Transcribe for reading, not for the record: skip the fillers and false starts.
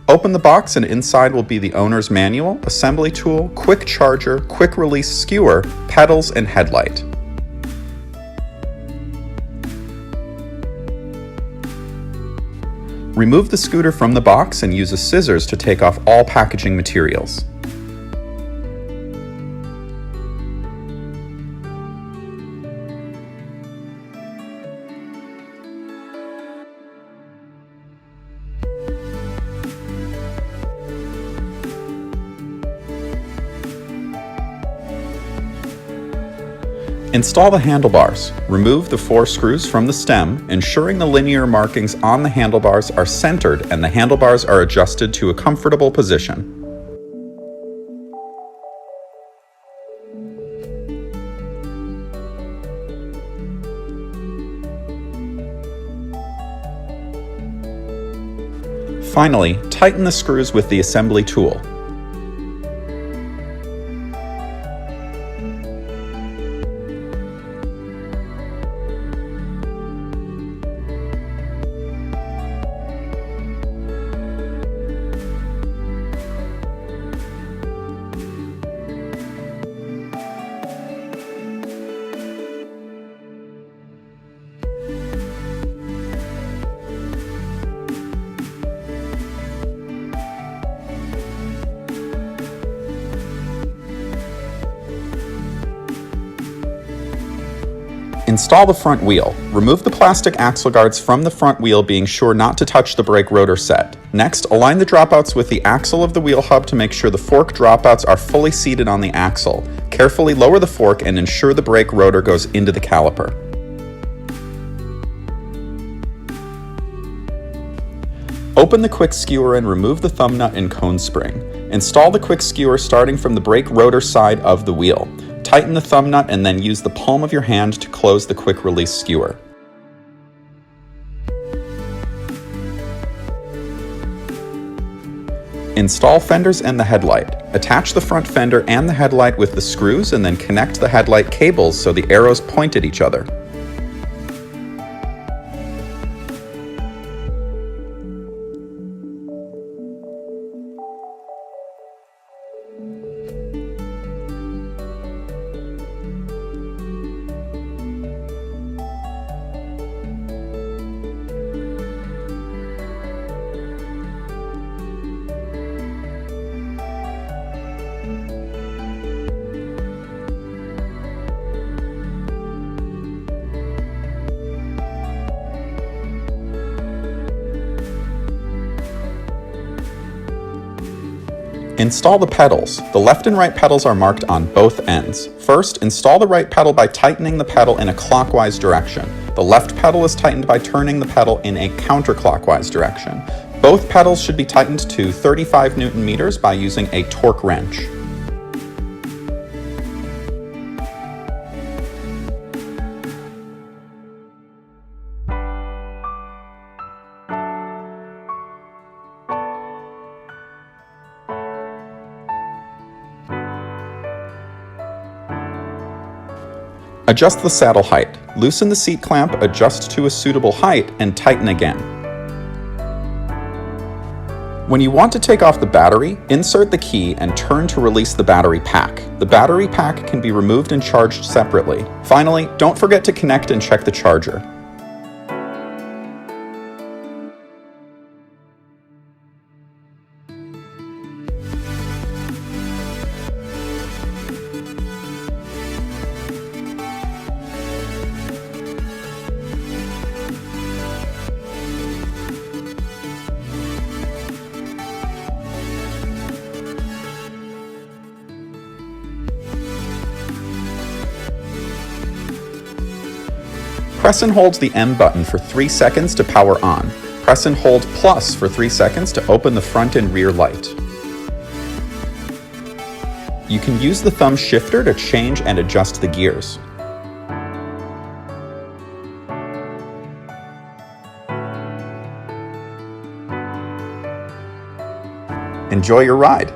Open the box and inside will be the owner's manual, assembly tool, quick charger, quick release skewer, pedals, and headlight. Remove the scooter from the box and use a scissors to take off all packaging materials. Install the handlebars. Remove the 4 screws from the stem, ensuring the linear markings on the handlebars are centered and the handlebars are adjusted to a comfortable position. Finally, tighten the screws with the assembly tool. Install the front wheel. Remove the plastic axle guards from the front wheel, being sure not to touch the brake rotor set. Next, align the dropouts with the axle of the wheel hub to make sure the fork dropouts are fully seated on the axle. Carefully lower the fork and ensure the brake rotor goes into the caliper. Open the quick skewer and remove the thumb nut and cone spring. Install the quick skewer starting from the brake rotor side of the wheel. Tighten the thumb nut and then use the palm of your hand to close the quick release skewer. Install fenders and the headlight. Attach the front fender and the headlight with the screws and then connect the headlight cables so the arrows point at each other. Install the pedals. The left and right pedals are marked on both ends. First, install the right pedal by tightening the pedal in a clockwise direction. The left pedal is tightened by turning the pedal in a counterclockwise direction. Both pedals should be tightened to 35 Newton meters by using a torque wrench. Adjust the saddle height. Loosen the seat clamp, adjust to a suitable height, and tighten again. When you want to take off the battery, insert the key and turn to release the battery pack. The battery pack can be removed and charged separately. Finally, don't forget to connect and check the charger. Press and hold the M button for 3 seconds to power on. Press and hold plus for 3 seconds to open the front and rear light. You can use the thumb shifter to change and adjust the gears. Enjoy your ride!